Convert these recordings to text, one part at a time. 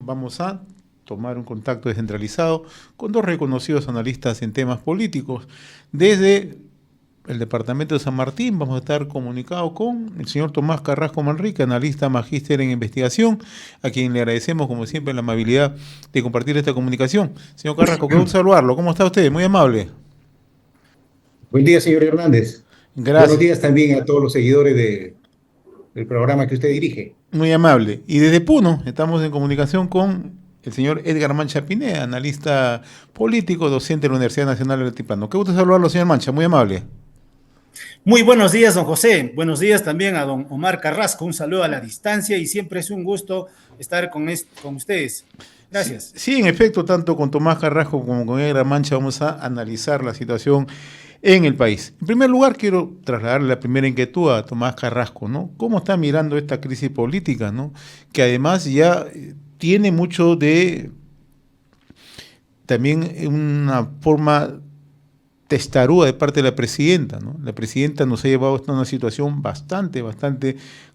vamos a tomar un contacto descentralizado con dos reconocidos analistas en temas políticos. Desde el departamento de San Martín vamos a estar comunicados con el señor Tomás Carrasco Manrique, analista magíster en investigación, a quien le agradecemos como siempre la amabilidad de compartir esta comunicación. Señor Carrasco, qué gusto saludarlo. ¿Cómo está usted? Muy amable. Buen día, señor Hernández. Buenos Gracias. días también a todos los seguidores del programa que usted dirige. Muy amable. Y desde Puno estamos en comunicación con el señor Edgar Mancha Pineda, analista político, docente de la Universidad Nacional del Altiplano. Qué gusto saludarlo, señor Mancha. Muy amable. Muy buenos días, don José. Buenos días también a don Omar Carrasco. Un saludo a la distancia y siempre es un gusto estar con ustedes. Sí, Gracias. sí, en efecto, tanto con Tomás Carrasco como con Edgar Mancha vamos a analizar la situación en el país. En primer lugar, quiero trasladarle la primera inquietud a Tomás Carrasco, ¿no? ¿Cómo está mirando esta crisis política, ¿no? Que además ya tiene mucho de también una forma testaruda de parte de la presidenta, ¿no? La presidenta nos ha llevado a una situación bastante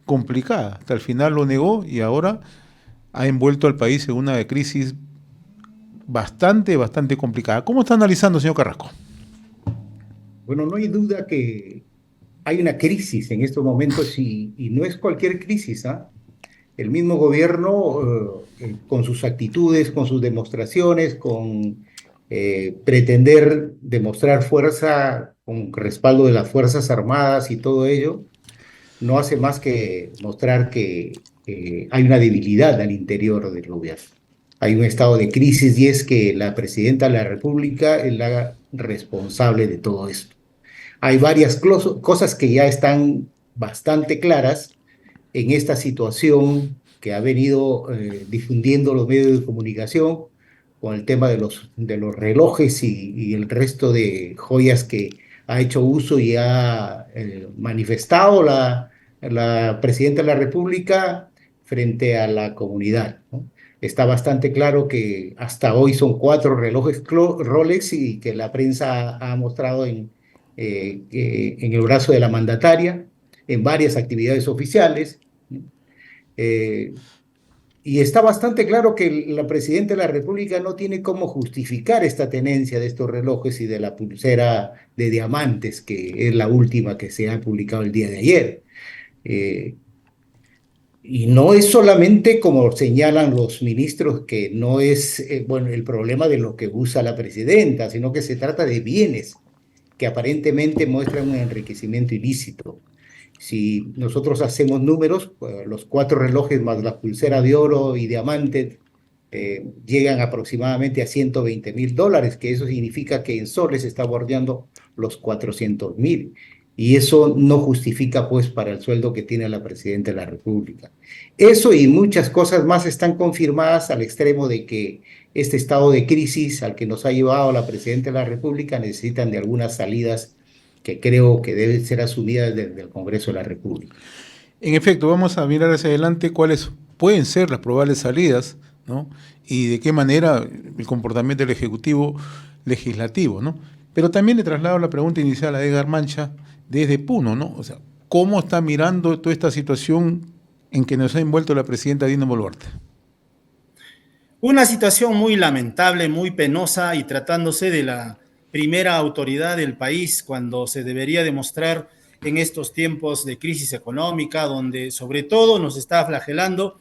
complicada. Hasta el final lo negó y ahora ha envuelto al país en una crisis bastante complicada. ¿Cómo está analizando, señor Carrasco? Bueno, no hay duda que hay una crisis en estos momentos y no es cualquier crisis, ¿ah? El mismo gobierno, con sus actitudes, con sus demostraciones, con pretender demostrar fuerza con respaldo de las Fuerzas Armadas y todo ello, no hace más que mostrar que hay una debilidad al interior del gobierno. Hay un estado de crisis y es que la presidenta de la República es la responsable de todo esto. Hay varias cosas que ya están bastante claras en esta situación que ha venido difundiendo los medios de comunicación con el tema de los relojes y el resto de joyas que ha hecho uso y ha manifestado la presidenta de la República frente a la comunidad, ¿no? Está bastante claro que hasta hoy son 4 relojes Rolex y que la prensa ha mostrado en el brazo de la mandataria, en varias actividades oficiales. Eh, y está bastante claro que la presidenta de la República no tiene cómo justificar esta tenencia de estos relojes y de la pulsera de diamantes, que es la última que se ha publicado el día de ayer. Eh, y no es solamente como señalan los ministros, que no es bueno, el problema de lo que usa la presidenta, sino que se trata de bienes que aparentemente muestran un enriquecimiento ilícito. Si nosotros hacemos números, los 4 relojes más la pulsera de oro y diamante llegan aproximadamente a $120.000, que eso significa que en soles está bordeando los 400.000. Y eso no justifica, pues, para el sueldo que tiene la presidenta de la República. Eso y muchas cosas más están confirmadas al extremo de que este estado de crisis al que nos ha llevado la presidenta de la República necesitan de algunas salidas que creo que deben ser asumidas desde el Congreso de la República. En efecto, vamos a mirar hacia adelante cuáles pueden ser las probables salidas, ¿no? Y de qué manera el comportamiento del Ejecutivo Legislativo, ¿no? Pero también le traslado la pregunta inicial a Edgar Mancha desde Puno, ¿no? O sea, ¿cómo está mirando toda esta situación en que nos ha envuelto la presidenta Dina Boluarte? Una situación muy lamentable, muy penosa y tratándose de la primera autoridad del país cuando se debería demostrar en estos tiempos de crisis económica, donde sobre todo nos está flagelando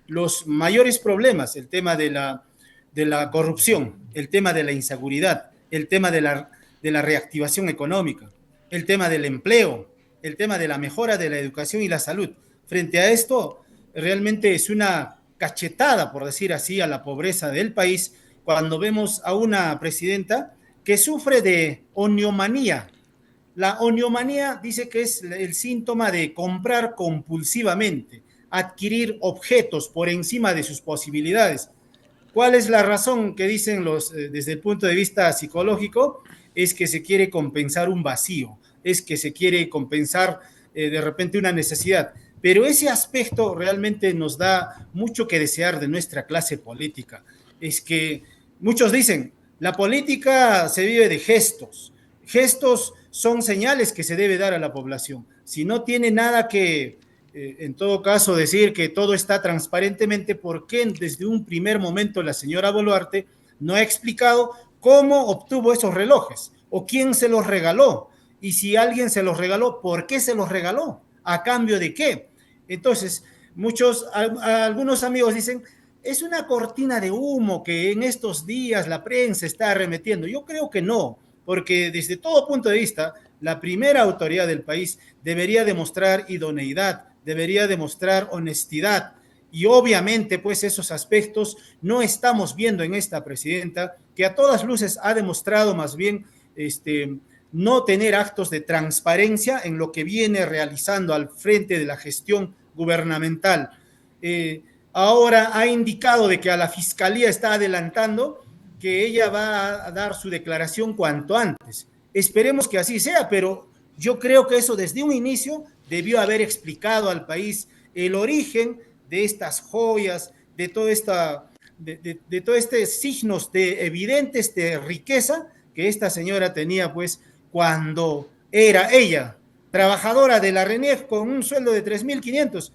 los mayores problemas, el tema de la corrupción, el tema de la inseguridad, el tema de la reactivación económica, el tema del empleo, el tema de la mejora de la educación y la salud. Frente a esto, realmente es una cachetada, por decir así, a la pobreza del país cuando vemos a una presidenta que sufre de oniomanía. La oniomanía dice que es el síntoma de comprar compulsivamente, adquirir objetos por encima de sus posibilidades. ¿Cuál es la razón que dicen desde el punto de vista psicológico? Es que se quiere compensar un vacío, es que se quiere compensar de repente una necesidad. Pero ese aspecto realmente nos da mucho que desear de nuestra clase política. Es que muchos dicen, la política se vive de gestos. Gestos son señales que se debe dar a la población. Si no tiene nada en todo caso, decir que todo está transparentemente, ¿por qué desde un primer momento la señora Boluarte no ha explicado cómo obtuvo esos relojes o quién se los regaló? Y si alguien se los regaló, ¿por qué se los regaló? ¿A cambio de qué? Entonces, algunos amigos dicen, es una cortina de humo que en estos días la prensa está arremetiendo. Yo creo que no, porque desde todo punto de vista, la primera autoridad del país debería demostrar idoneidad, debería demostrar honestidad. Y obviamente, pues esos aspectos no estamos viendo en esta presidenta, que a todas luces ha demostrado más bien no tener actos de transparencia en lo que viene realizando al frente de la gestión gubernamental. Ahora ha indicado de que a la fiscalía está adelantando que ella va a dar su declaración cuanto antes. Esperemos que así sea, pero yo creo que eso desde un inicio debió haber explicado al país el origen de estas joyas, de todo estos signos de evidentes de riqueza que esta señora tenía, pues, cuando era ella trabajadora de la RENIEC con un sueldo de 3.500,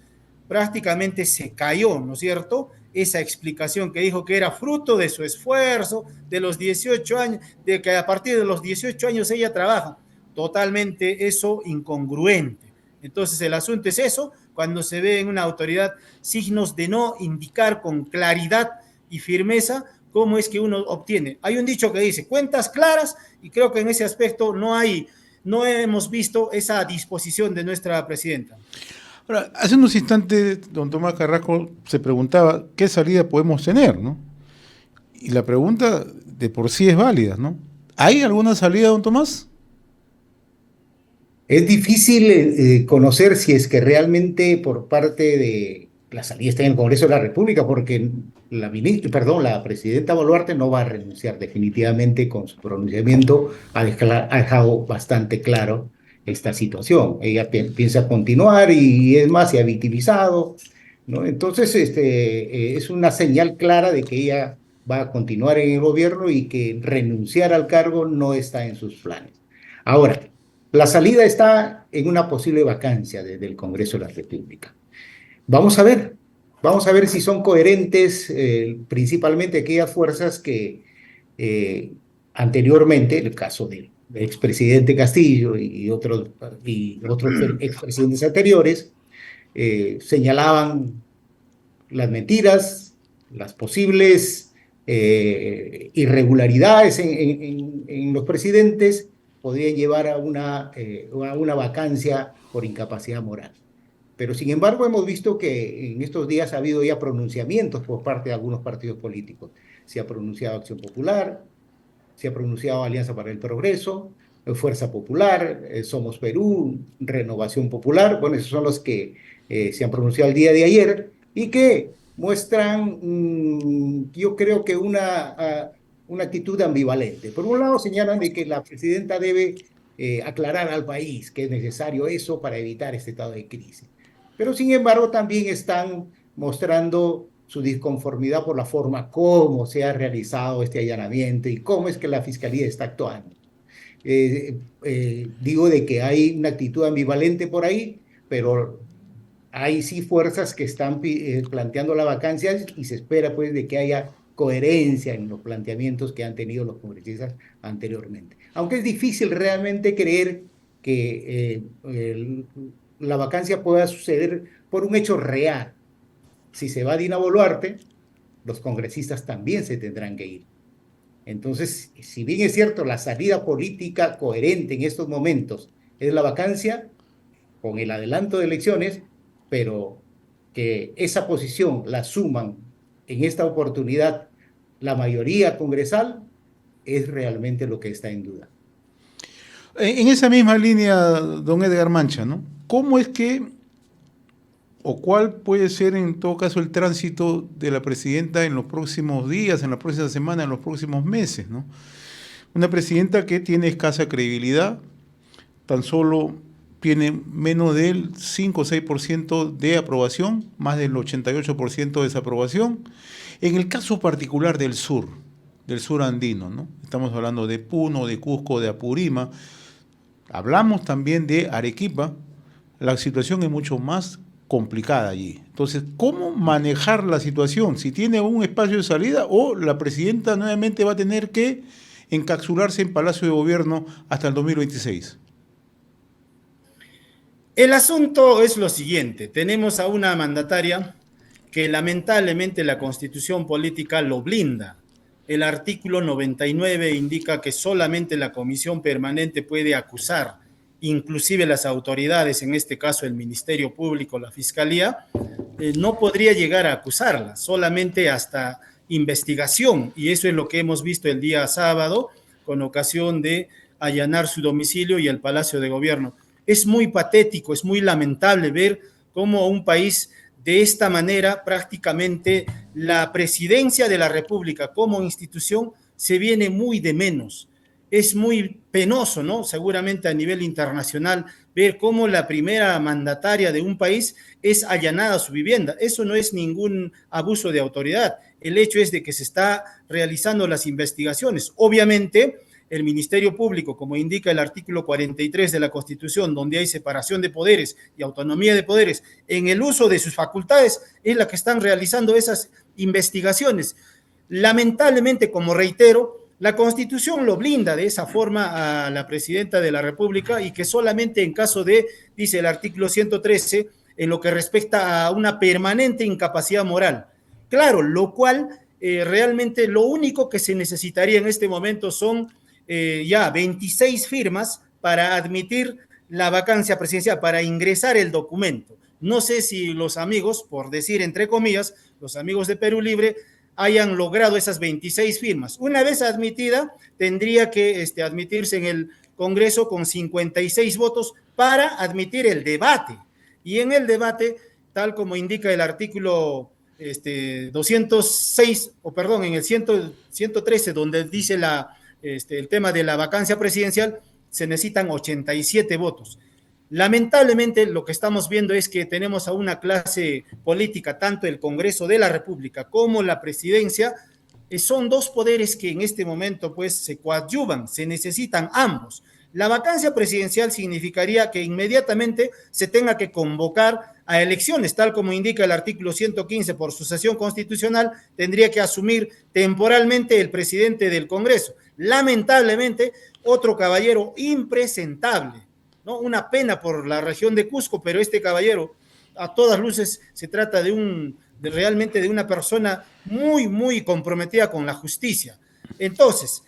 prácticamente se cayó, ¿no es cierto? Esa explicación que dijo que era fruto de su esfuerzo, de los 18 años, de que a partir de los 18 años ella trabaja. Totalmente eso incongruente. Entonces el asunto es eso, cuando se ve en una autoridad signos de no indicar con claridad y firmeza cómo es que uno obtiene. Hay un dicho que dice, cuentas claras, y creo que en ese aspecto no hemos visto esa disposición de nuestra presidenta. Ahora, hace unos instantes, don Tomás Carrasco se preguntaba qué salida podemos tener, ¿no? Y la pregunta de por sí es válida, ¿no? ¿Hay alguna salida, don Tomás? Es difícil conocer si es que realmente por parte de la salida está en el Congreso de la República, porque la presidenta Boluarte no va a renunciar definitivamente con su pronunciamiento, ha dejado bastante claro esta situación. Ella piensa continuar y es más, se ha victimizado, ¿no? Entonces, es una señal clara de que ella va a continuar en el gobierno y que renunciar al cargo no está en sus planes. Ahora, la salida está en una posible vacancia desde el Congreso de la República. Vamos a ver si son coherentes principalmente aquellas fuerzas que anteriormente, el caso del expresidente Castillo y otros expresidentes anteriores, señalaban las mentiras, las posibles irregularidades en los presidentes, podrían llevar a una vacancia por incapacidad moral. Pero sin embargo hemos visto que en estos días ha habido ya pronunciamientos por parte de algunos partidos políticos. Se ha pronunciado Acción Popular, se ha pronunciado Alianza para el Progreso, Fuerza Popular, Somos Perú, Renovación Popular. Bueno, esos son los que se han pronunciado el día de ayer y que muestran, yo creo que una actitud ambivalente. Por un lado señalan de que la presidenta debe aclarar al país que es necesario eso para evitar este estado de crisis. Pero sin embargo también están mostrando su disconformidad por la forma como se ha realizado este allanamiento y cómo es que la Fiscalía está actuando. Digo de que hay una actitud ambivalente por ahí, pero hay sí fuerzas que están planteando la vacancia y se espera pues de que haya coherencia en los planteamientos que han tenido los congresistas anteriormente. Aunque es difícil realmente creer que la vacancia pueda suceder por un hecho real. Si se va Dina Boluarte, los congresistas también se tendrán que ir. Entonces, si bien es cierto, la salida política coherente en estos momentos es la vacancia, con el adelanto de elecciones, pero que esa posición la suman en esta oportunidad la mayoría congresal, es realmente lo que está en duda. En esa misma línea, don Edgar Mancha, ¿no? ¿Cómo es que, o cuál puede ser en todo caso el tránsito de la presidenta en los próximos días, en la próxima semana, en los próximos meses, ¿no? Una presidenta que tiene escasa credibilidad, tan solo tiene menos del 5 o 6% de aprobación, más del 88% de desaprobación. En el caso particular del sur andino, ¿no? Estamos hablando de Puno, de Cusco, de Apurima. Hablamos también de Arequipa. La situación es mucho más complicada allí. Entonces, ¿cómo manejar la situación? Si tiene un espacio de salida o la presidenta nuevamente va a tener que encapsularse en Palacio de Gobierno hasta el 2026. El asunto es lo siguiente, tenemos a una mandataria que lamentablemente la Constitución política lo blinda. El artículo 99 indica que solamente la Comisión Permanente puede acusar, inclusive las autoridades, en este caso el Ministerio Público, la Fiscalía, no podría llegar a acusarla, solamente hasta investigación, y eso es lo que hemos visto el día sábado con ocasión de allanar su domicilio y el Palacio de Gobierno. Es muy patético, es muy lamentable ver cómo un país de esta manera prácticamente la presidencia de la República como institución se viene muy de menos. Es muy penoso, ¿no? Seguramente a nivel internacional ver cómo la primera mandataria de un país es allanada su vivienda. Eso no es ningún abuso de autoridad. El hecho es de que se está realizando las investigaciones. Obviamente, el Ministerio Público, como indica el artículo 43 de la Constitución, donde hay separación de poderes y autonomía de poderes, en el uso de sus facultades, es la que están realizando esas investigaciones. Lamentablemente, como reitero, la Constitución lo blinda de esa forma a la presidenta de la República y que solamente en caso de, dice el artículo 113, en lo que respecta a una permanente incapacidad moral. Claro, lo cual realmente lo único que se necesitaría en este momento son ya 26 firmas para admitir la vacancia presidencial, para ingresar el documento. No sé si los amigos, por decir entre comillas, los amigos de Perú Libre, hayan logrado esas 26 firmas. Una vez admitida, tendría que admitirse en el Congreso con 56 votos para admitir el debate. Y en el debate, tal como indica el artículo 206, o perdón, en el 113, donde dice el tema de la vacancia presidencial, se necesitan 87 votos. Lamentablemente lo que estamos viendo es que tenemos a una clase política, tanto el Congreso de la República como la presidencia, son dos poderes que en este momento pues se coadyuvan, se necesitan ambos. La vacancia presidencial significaría que inmediatamente se tenga que convocar a elecciones, tal como indica el artículo 115 por sucesión constitucional, tendría que asumir temporalmente el presidente del Congreso. Lamentablemente, otro caballero impresentable, ¿no? Una pena por la región de Cusco, pero este caballero, a todas luces, se trata realmente de una persona muy, muy comprometida con la justicia. Entonces,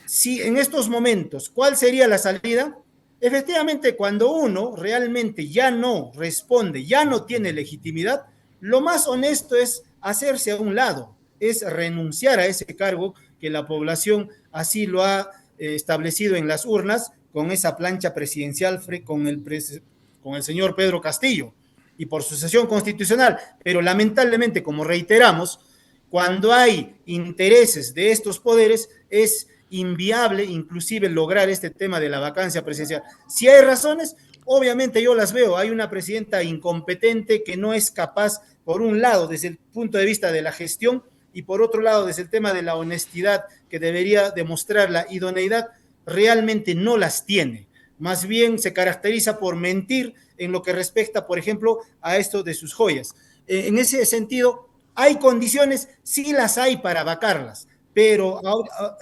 si en estos momentos, ¿cuál sería la salida? Efectivamente, cuando uno realmente ya no responde, ya no tiene legitimidad, lo más honesto es hacerse a un lado, es renunciar a ese cargo que la población así lo ha establecido en las urnas con esa plancha presidencial con el señor Pedro Castillo y por sucesión constitucional. Pero lamentablemente, como reiteramos, cuando hay intereses de estos poderes es inviable inclusive lograr este tema de la vacancia presidencial. Si hay razones, obviamente yo las veo. Hay una presidenta incompetente que no es capaz, por un lado, desde el punto de vista de la gestión, y por otro lado, desde el tema de la honestidad que debería demostrar la idoneidad, realmente no las tiene. Más bien se caracteriza por mentir en lo que respecta, por ejemplo, a esto de sus joyas. En ese sentido, ¿hay condiciones? Sí las hay para vacarlas, pero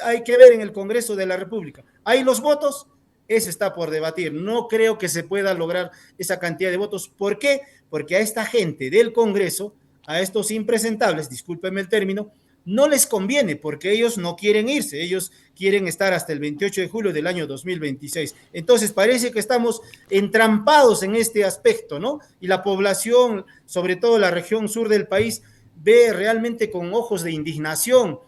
hay que ver en el Congreso de la República. ¿Hay los votos? Eso está por debatir. No creo que se pueda lograr esa cantidad de votos. ¿Por qué? Porque a esta gente del Congreso, a estos impresentables, discúlpenme el término, no les conviene porque ellos no quieren irse, ellos quieren estar hasta el 28 de julio del año 2026. Entonces parece que estamos entrampados en este aspecto, ¿no? Y la población, sobre todo la región sur del país, ve realmente con ojos de indignación,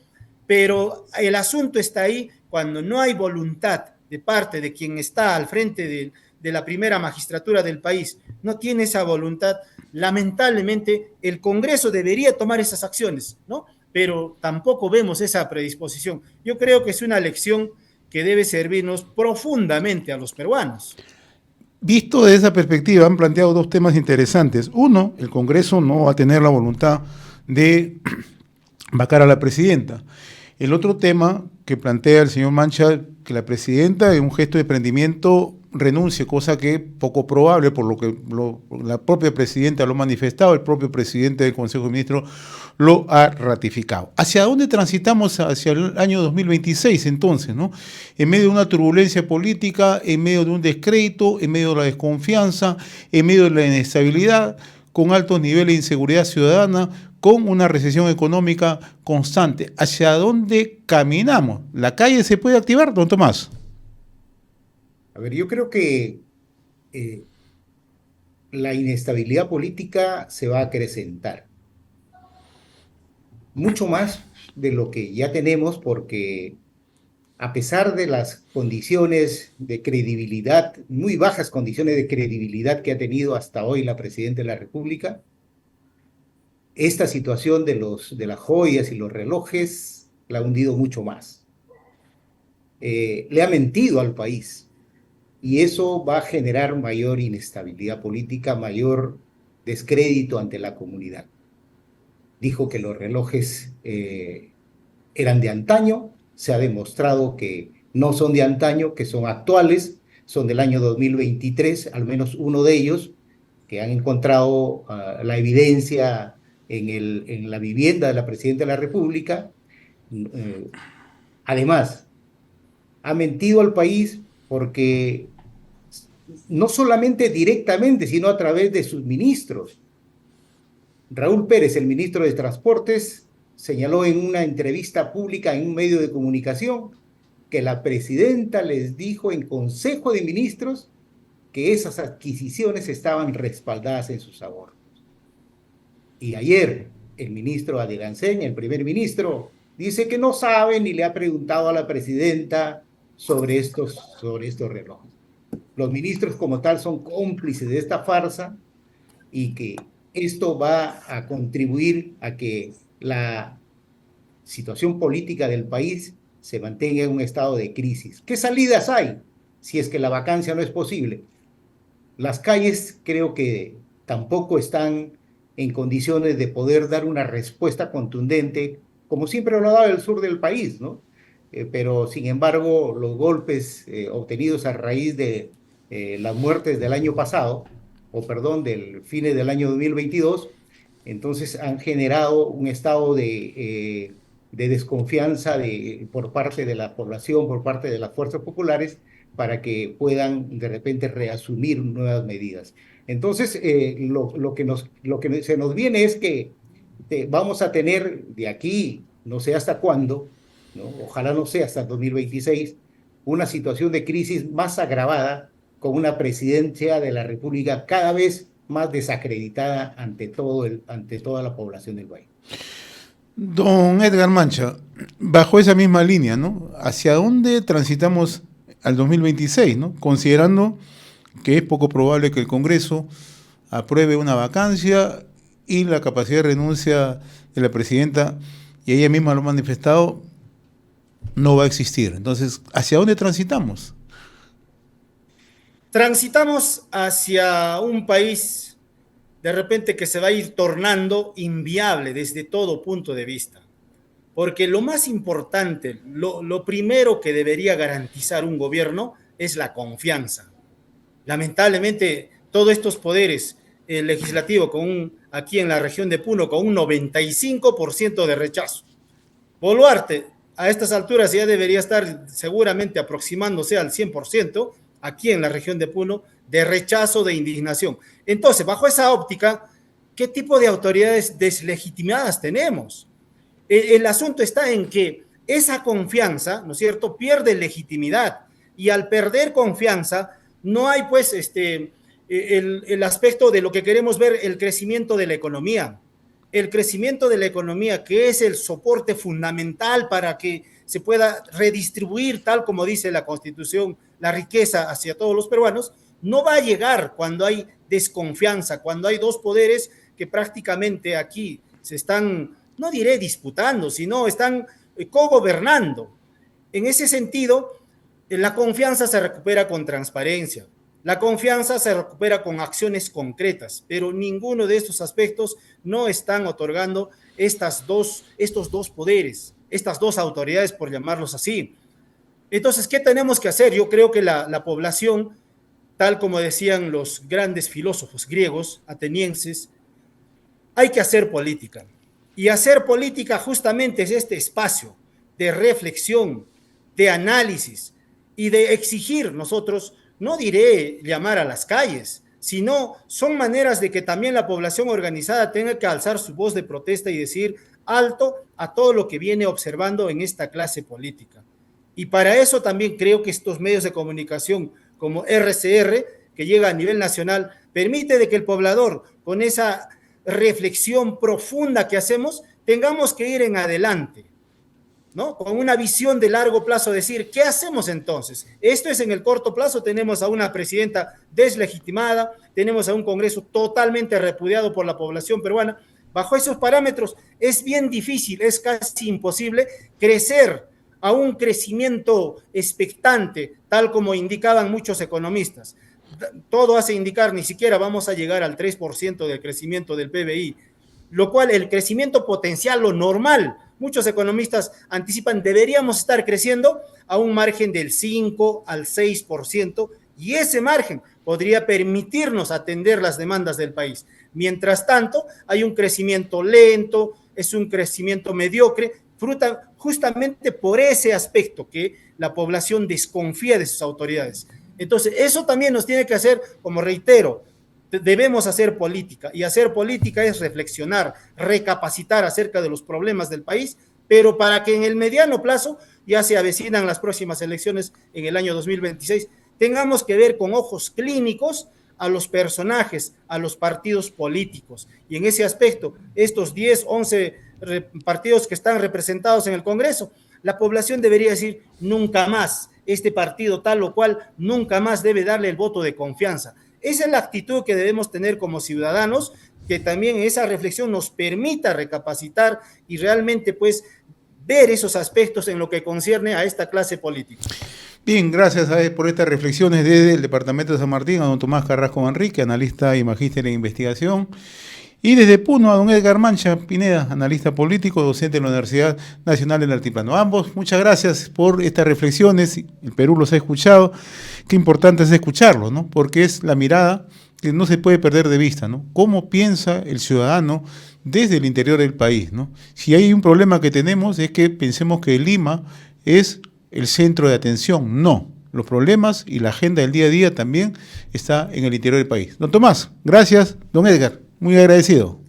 pero el asunto está ahí cuando no hay voluntad de parte de quien está al frente de la primera magistratura del país, no tiene esa voluntad. Lamentablemente, el Congreso debería tomar esas acciones, ¿no? Pero tampoco vemos esa predisposición. Yo creo que es una lección que debe servirnos profundamente a los peruanos. Visto desde esa perspectiva, han planteado dos temas interesantes. Uno, el Congreso no va a tener la voluntad de vacar a la presidenta. El otro tema que plantea el señor Mancha, que la presidenta, en un gesto de prendimiento, renuncie, cosa que es poco probable, por lo que la propia presidenta lo ha manifestado, el propio presidente del Consejo de Ministros lo ha ratificado. ¿Hacia dónde transitamos hacia el año 2026 entonces, ¿no? En medio de una turbulencia política, en medio de un descrédito, en medio de la desconfianza, en medio de la inestabilidad, con altos niveles de inseguridad ciudadana, con una recesión económica constante. ¿Hacia dónde caminamos? ¿La calle se puede activar, don Tomás? A ver, yo creo que eh, la inestabilidad política se va a acrecentar, mucho más de lo que ya tenemos, porque a pesar de las condiciones de credibilidad, muy bajas condiciones de credibilidad que ha tenido hasta hoy la Presidenta de la República, esta situación de las joyas y los relojes la ha hundido mucho más. Le ha mentido al país y eso va a generar mayor inestabilidad política, mayor descrédito ante la comunidad. Dijo que los relojes eran de antaño, se ha demostrado que no son de antaño, que son actuales, son del año 2023, al menos uno de ellos, que han encontrado la evidencia en la vivienda de la Presidenta de la República. Además, ha mentido al país porque no solamente directamente, sino a través de sus ministros. Raúl Pérez, el ministro de Transportes, señaló en una entrevista pública en un medio de comunicación que la presidenta les dijo en Consejo de Ministros que esas adquisiciones estaban respaldadas en sus ahorros. Y ayer el ministro Adelanceña, el primer ministro, dice que no sabe ni le ha preguntado a la presidenta sobre estos relojes. Los ministros como tal son cómplices de esta farsa y que esto va a contribuir a que la situación política del país se mantenga en un estado de crisis. ¿Qué salidas hay si es que la vacancia no es posible? Las calles creo que tampoco están en condiciones de poder dar una respuesta contundente, como siempre lo ha dado el sur del país, ¿no? Pero sin embargo, los golpes obtenidos a raíz de las muertes del año pasado, o perdón, del fines del año 2022, entonces han generado un estado de desconfianza por parte de la población, por parte de las fuerzas populares, para que puedan de repente reasumir nuevas medidas. Entonces, lo que se nos viene es que vamos a tener de aquí, no sé hasta cuándo, ¿no? Ojalá no sea hasta 2026, una situación de crisis más agravada con una presidencia de la República cada vez más desacreditada ante toda la población del país. Don Edgar Mancha, bajo esa misma línea, ¿no? ¿Hacia dónde transitamos al 2026, ¿no? Considerando que es poco probable que el Congreso apruebe una vacancia y la capacidad de renuncia de la presidenta, y ella misma lo ha manifestado, no va a existir. Entonces, ¿hacia dónde transitamos? Transitamos hacia un país de repente que se va a ir tornando inviable desde todo punto de vista. Porque lo más importante, lo primero que debería garantizar un gobierno es la confianza. Lamentablemente, todos estos poderes, el legislativo aquí en la región de Puno con un 95% de rechazo. Boluarte, a estas alturas ya debería estar seguramente aproximándose al 100%, aquí en la región de Puno, de rechazo, de indignación. Entonces, bajo esa óptica, ¿qué tipo de autoridades deslegitimadas tenemos? El asunto está en que esa confianza, ¿no es cierto?, pierde legitimidad, y al perder confianza no hay pues el aspecto de lo que queremos ver, el crecimiento de la economía. El crecimiento de la economía, que es el soporte fundamental para que se pueda redistribuir, tal como dice la Constitución, la riqueza hacia todos los peruanos, no va a llegar cuando hay desconfianza, cuando hay dos poderes que prácticamente aquí se están, no diré disputando, sino están cogobernando. En ese sentido, la confianza se recupera con transparencia, la confianza se recupera con acciones concretas, pero ninguno de estos aspectos no están otorgando estos dos poderes, estas dos autoridades, por llamarlos así. Entonces, ¿qué tenemos que hacer? Yo creo que la población tal como decían los grandes filósofos griegos, atenienses, hay que hacer política. Y hacer política justamente es este espacio de reflexión, de análisis y de exigir nosotros, no diré llamar a las calles, sino son maneras de que también la población organizada tenga que alzar su voz de protesta y decir alto a todo lo que viene observando en esta clase política. Y para eso también creo que estos medios de comunicación como RCR, que llega a nivel nacional, permite de que el poblador, con esa reflexión profunda que hacemos, tengamos que ir en adelante, ¿no? Con una visión de largo plazo, decir, ¿qué hacemos entonces? Esto es en el corto plazo, tenemos a una presidenta deslegitimada, tenemos a un Congreso totalmente repudiado por la población peruana. Bajo esos parámetros es bien difícil, es casi imposible crecer a un crecimiento expectante, tal como indicaban muchos economistas. Todo hace indicar, ni siquiera vamos a llegar al 3% del crecimiento del PBI, lo cual el crecimiento potencial, lo normal, muchos economistas anticipan, deberíamos estar creciendo a un margen del 5 al 6%, y ese margen podría permitirnos atender las demandas del país. Mientras tanto, hay un crecimiento lento, es un crecimiento mediocre, justamente por ese aspecto que la población desconfía de sus autoridades. Entonces, eso también nos tiene que hacer, como reitero, debemos hacer política, y hacer política es reflexionar, recapacitar acerca de los problemas del país, pero para que en el mediano plazo, ya se avecinan las próximas elecciones en el año 2026, tengamos que ver con ojos clínicos a los personajes, a los partidos políticos. Y en ese aspecto, estos 10, 11 partidos que están representados en el Congreso, la población debería decir, nunca más, este partido tal o cual, nunca más debe darle el voto de confianza. Esa es la actitud que debemos tener como ciudadanos, que también esa reflexión nos permita recapacitar y realmente pues ver esos aspectos en lo que concierne a esta clase política. Bien, gracias por estas reflexiones desde el Departamento de San Martín a don Tomás Carrasco Manrique, analista y magíster en investigación. Y desde Puno a don Edgar Mancha Pineda, analista político, docente de la Universidad Nacional del Altiplano. Ambos, muchas gracias por estas reflexiones. El Perú los ha escuchado. Qué importante es escucharlos, ¿no? Porque es la mirada que no se puede perder de vista, ¿no? Cómo piensa el ciudadano desde el interior del país, ¿no? Si hay un problema que tenemos es que pensemos que Lima es el centro de atención. No. Los problemas y la agenda del día a día también está en el interior del país. Don Tomás, gracias. Don Edgar, muy agradecido.